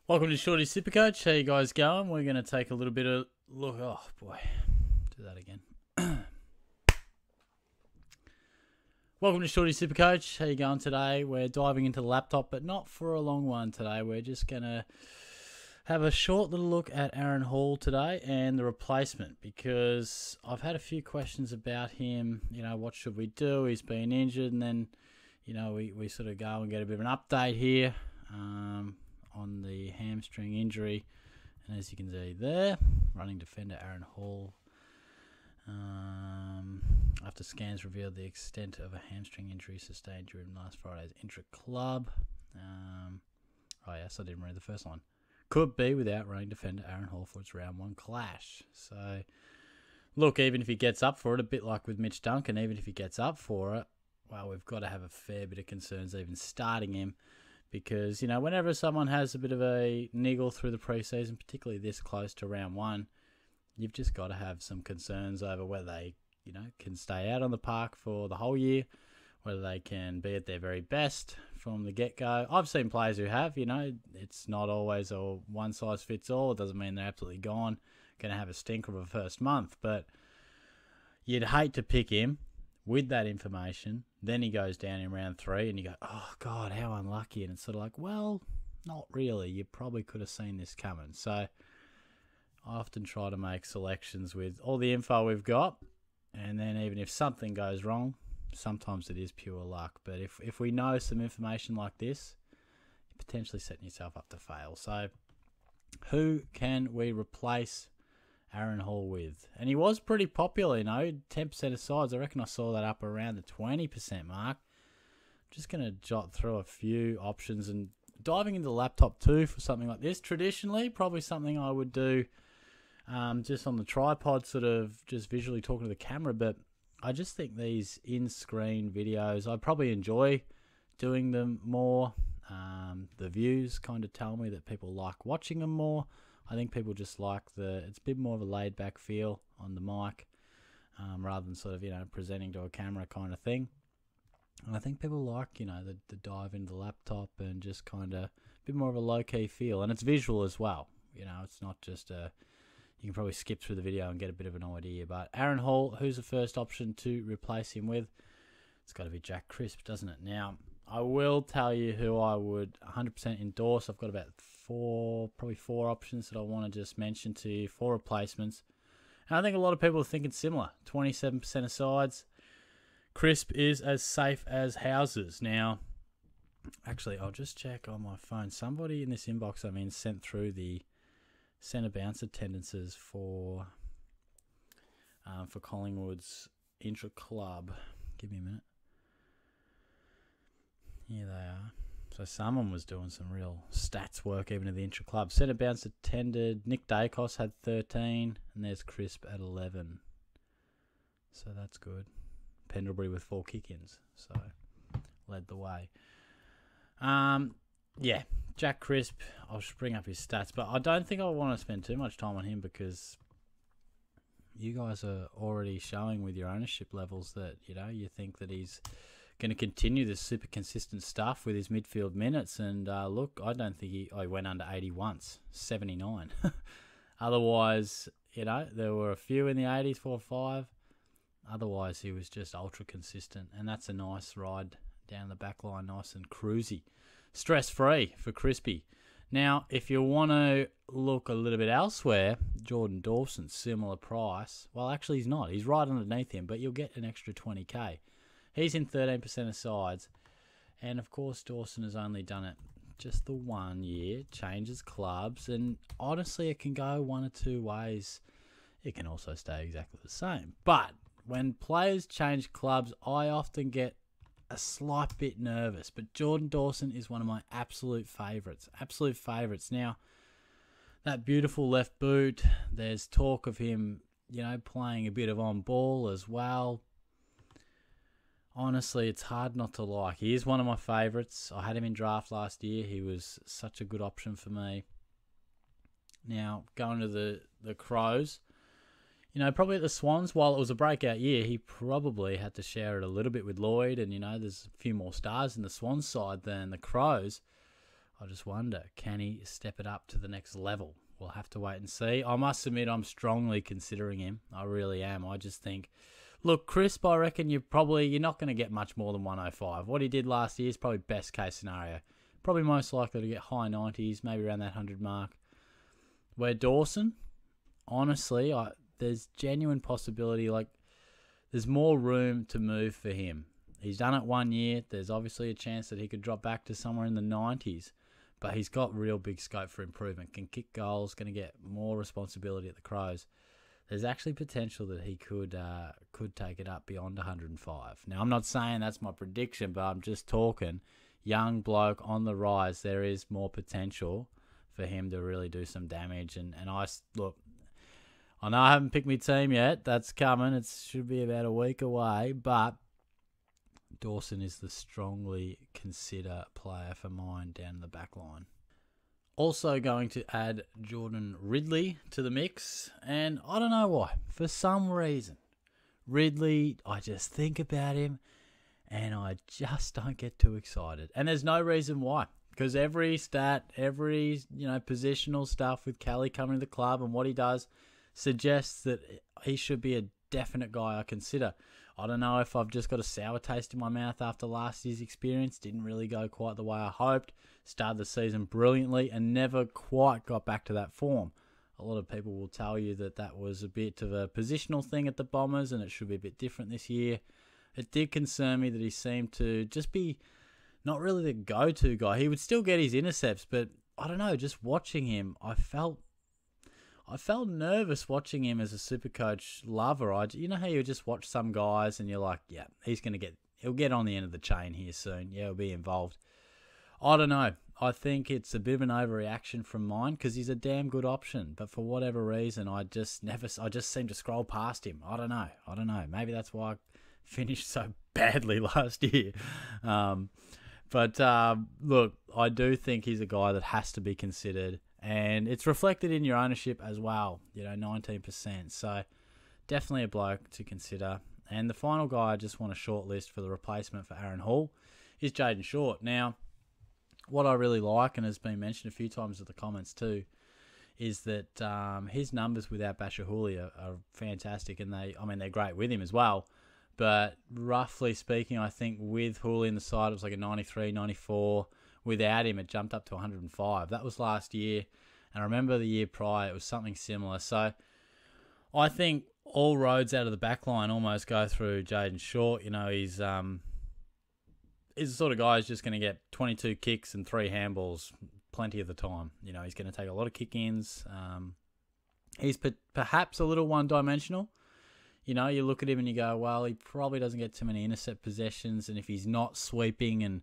Welcome to Shorty SuperCoach. How you guys going? We're going to take a little bit of look. Oh boy, do that again. Welcome to Shorty SuperCoach. How you going today? We're diving into the laptop, but not for a long one today. We're just going to have a short little look at Aaron Hall today and the replacement, because I've had a few questions about him. You know, what should we do? He's been injured, and then, you know, we sort of go and get a bit of an update here on the hamstring injury. And as you can see there, running defender Aaron Hall, after scans revealed the extent of a hamstring injury sustained during last Friday's intra-club. Oh yes, I didn't read the first line. Could be without running defender Aaron Hall for its round one clash. So, look, even if he gets up for it, a bit like with Mitch Duncan, even if he gets up for it, well, we've got to have a fair bit of concerns even starting him. Because, you know, whenever someone has a bit of a niggle through the preseason, particularly this close to round one, you've just got to have some concerns over whether they, you know, can stay out on the park for the whole year, whether they can be at their very best from the get-go. I've seen players who have, you know, it's not always a one-size-fits-all. It doesn't mean they're absolutely gone, going to have a stinker of a first month. But you'd hate to pick him with that information. Then he goes down in round 3 and you go, oh, God, how unlucky. And it's sort of like, well, not really. You probably could have seen this coming. So I often try to make selections with all the info we've got. And then even if something goes wrong, sometimes it is pure luck. But if we know some information like this, you're potentially setting yourself up to fail. So who can we replace Aaron Hall with? And he was pretty popular, you know, 10% of sides. I reckon I saw that up around the 20% mark. I'm just going to jot through a few options and diving into the laptop too for something like this. Traditionally, probably something I would do just on the tripod, sort of just visually talking to the camera. But I just think these in-screen videos, I probably enjoy doing them more. The views kind of tell me that people like watching them more. I think people just like it's a bit more of a laid-back feel on the mic, rather than sort of, you know, presenting to a camera kind of thing. And I think people like, you know, the dive into the laptop and just kind of a bit more of a low-key feel. And it's visual as well. You know, it's not just you can probably skip through the video and get a bit of an idea. But Aaron Hall, who's the first option to replace him with? It's got to be Jack Crisp, doesn't it? Now, I will tell you who I would 100% endorse. I've got about probably four options that I want to just mention to you, 4 replacements. And I think a lot of people are thinking similar. 27% of sides. Crisp is as safe as houses. Now, actually, I'll just check on my phone. Somebody in this inbox I'm in sent through the centre bounce attendances for Collingwood's intra-club. Give me a minute. Here they are. So someone was doing some real stats work even in the intra-club. Centre bounce attended. Nick Dacos had 13. And there's Crisp at 11. So that's good. Pendlebury with 4 kick-ins. So led the way. Yeah, Jack Crisp. I'll just bring up his stats. But I don't think I want to spend too much time on him, because you guys are already showing with your ownership levels that, you know, you think that he's going to continue this super consistent stuff with his midfield minutes. And look, I don't think he went under 80 once, 79. Otherwise, you know, there were a few in the 80s, 4 or 5. Otherwise, he was just ultra consistent. And that's a nice ride down the back line, nice and cruisy. Stress-free for Crispy. Now, if you want to look a little bit elsewhere, Jordan Dawson, similar price. Well, actually, he's not. He's right underneath him, but you'll get an extra 20k. He's in 13% of sides. And, of course, Dawson has only done it just the 1 year, changes clubs. And, honestly, it can go one or two ways. It can also stay exactly the same. But when players change clubs, I often get a slight bit nervous. But Jordan Dawson is one of my absolute favourites. Absolute favourites. Now, that beautiful left boot, there's talk of him, you know, playing a bit of on ball as well. Honestly, it's hard not to like. He is one of my favourites. I had him in draft last year. He was such a good option for me. Now, going to the Crows, you know, probably at the Swans, while it was a breakout year, he probably had to share it a little bit with Lloyd. And, you know, there's a few more stars in the Swans side than the Crows. I just wonder, can he step it up to the next level? We'll have to wait and see. I must admit, I'm strongly considering him. I really am. I just think, look, Crisp, I reckon you're not going to get much more than 105. What he did last year is probably best case scenario. Probably most likely to get high 90s, maybe around that 100 mark. Where Dawson, honestly, there's genuine possibility. Like, there's more room to move for him. He's done it 1 year. There's obviously a chance that he could drop back to somewhere in the 90s. But he's got real big scope for improvement. Can kick goals, going to get more responsibility at the Crows. There's actually potential that he could take it up beyond 105. Now, I'm not saying that's my prediction, but I'm just talking. Young bloke on the rise. There is more potential for him to really do some damage. And look, I know I haven't picked my team yet. That's coming. It should be about a week away. But Dawson is the strongly consider player for mine down the back line. Also going to add Jordan Ridley to the mix. And I don't know why. For some reason, Ridley, I just think about him and I just don't get too excited. And there's no reason why. Because every stat, every positional stuff with Kelly coming to the club and what he does suggests that he should be a definite guy I consider. I don't know if I've just got a sour taste in my mouth after last year's experience. Didn't really go quite the way I hoped. Started the season brilliantly and never quite got back to that form. A lot of people will tell you that was a bit of a positional thing at the Bombers and it should be a bit different this year. It did concern me that he seemed to just be not really the go-to guy. He would still get his intercepts, but I don't know, just watching him, I felt nervous watching him as a SuperCoach lover. You know how you just watch some guys and you're like, yeah, he'll get on the end of the chain here soon. Yeah, he'll be involved. I don't know. I think it's a bit of an overreaction from mine because he's a damn good option. But for whatever reason, I just seem to scroll past him. I don't know. Maybe that's why I finished so badly last year. But look, I do think he's a guy that has to be considered. And it's reflected in your ownership as well, 19%. So definitely a bloke to consider. And the final guy I just want to shortlist for the replacement for Aaron Hall is Jaden Short. Now, what I really like, and has been mentioned a few times in the comments too, is that his numbers without Bashahuli are fantastic. And they're great with him as well. But roughly speaking, I think with Hooley in the side, it was like a 93, 94. Without him, it jumped up to 105. That was last year. And I remember the year prior, it was something similar. So I think all roads out of the back line almost go through Jaden Short. He's the sort of guy who's just going to get 22 kicks and 3 handballs plenty of the time. He's going to take a lot of kick-ins. He's perhaps a little one-dimensional. You look at him and you go, well, he probably doesn't get too many intercept possessions. And if he's not sweeping and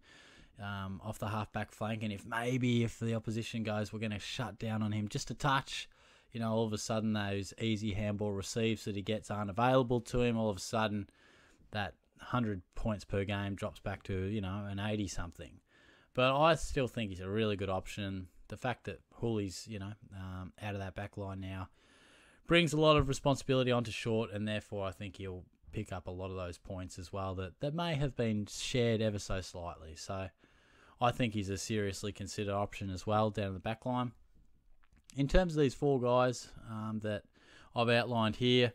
off the half-back flank, and if the opposition goes, we're going to shut down on him just a touch, all of a sudden those easy handball receives that he gets aren't available to him. All of a sudden that 100 points per game drops back to, an 80-something. But I still think he's a really good option. The fact that Hooley's, out of that back line now brings a lot of responsibility onto Short, and therefore I think he'll pick up a lot of those points as well that may have been shared ever so slightly. So I think he's a seriously considered option as well down the back line. In terms of these 4 guys that I've outlined here,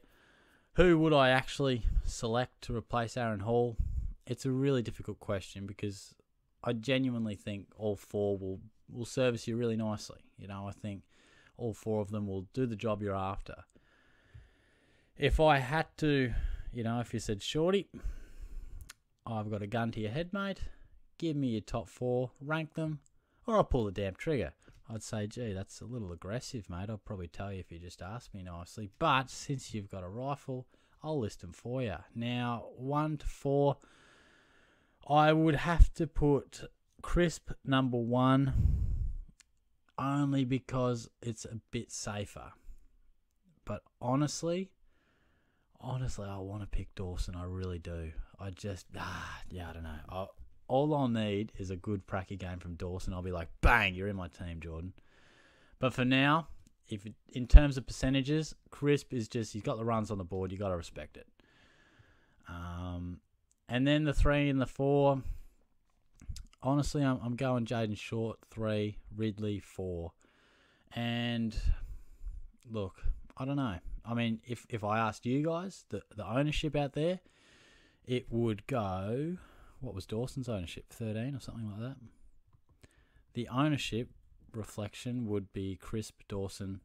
who would I actually select to replace Aaron Hall? It's a really difficult question because I genuinely think all 4 will service you really nicely. I think all 4 of them will do the job you're after. If I had to, if you said, Shorty, I've got a gun to your head, mate, give me your top 4, rank them, or I'll pull the damn trigger. I'd say, gee, that's a little aggressive, mate. I'll probably tell you if you just ask me nicely. But since you've got a rifle, I'll list them for you. Now, 1 to 4, I would have to put Crisp number 1, only because it's a bit safer. But honestly, I want to pick Dawson. I really do. I just, I don't know. All I'll need is a good pracky game from Dawson. I'll be like, bang, you're in my team, Jordan. But for now, in terms of percentages, Crisp is just, he's got the runs on the board. You got to respect it. And then the 3 and the 4, honestly, I'm going Jaden short 3, Ridley 4. And look, I don't know. I mean, if I asked you guys, the ownership out there, it would go, what was Dawson's ownership? 13 or something like that? The ownership reflection would be Crisp, Dawson.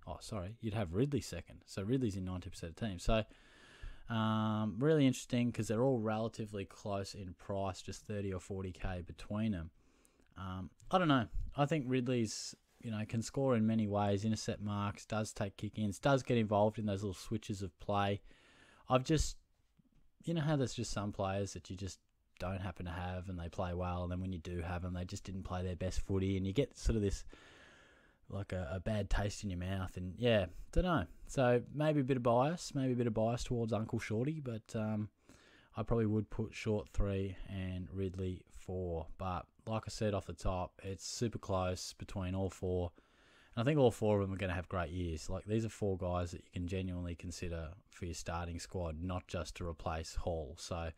Oh, sorry, you'd have Ridley second. So Ridley's in 90% of teams. So really interesting because they're all relatively close in price, just 30 or 40k between them. I don't know. I think Ridley's, can score in many ways, intercept marks, does take kick-ins, does get involved in those little switches of play. I've just, how there's just some players that you just don't happen to have and they play well, and then when you do have them, they just didn't play their best footy, and you get sort of this, like a bad taste in your mouth, and yeah, don't know. So maybe a bit of bias towards Uncle Shorty, but I probably would put short 3 and Ridley 4. But like I said off the top, it's super close between all 4. And I think all 4 of them are going to have great years. Like, these are 4 guys that you can genuinely consider for your starting squad, not just to replace Hall. So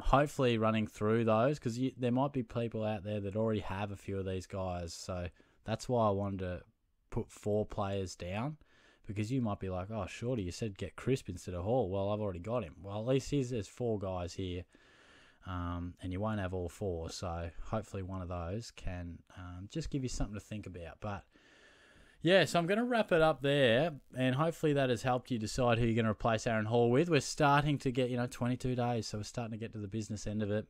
hopefully running through those, because there might be people out there that already have a few of these guys. So that's why I wanted to put 4 players down, because you might be like, oh, Shorty, you said get Crisp instead of Hall. Well, I've already got him. Well, at least there's 4 guys here, and you won't have all 4. So hopefully one of those can just give you something to think about. But yeah, so I'm going to wrap it up there, and hopefully that has helped you decide who you're going to replace Aaron Hall with. We're starting to get, 22 days, so we're starting to get to the business end of it.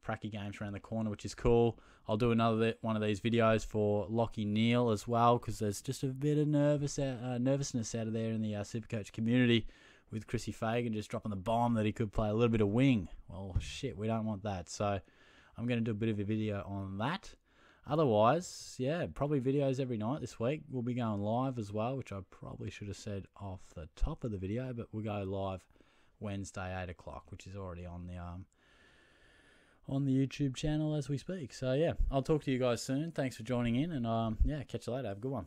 Pracky games around the corner, which is cool. I'll do another one of these videos for Lockie Neal as well, because there's just a bit of nervousness out of there in the SuperCoach community with Chrissy Fagan just dropping the bomb that he could play a little bit of wing. Well, shit, we don't want that. So I'm going to do a bit of a video on that. Otherwise, yeah, probably videos every night this week. We'll be going live as well, which I probably should have said off the top of the video, but we'll go live Wednesday, 8 o'clock, which is already on the YouTube channel as we speak. So yeah, I'll talk to you guys soon. Thanks for joining in, and yeah, catch you later. Have a good one.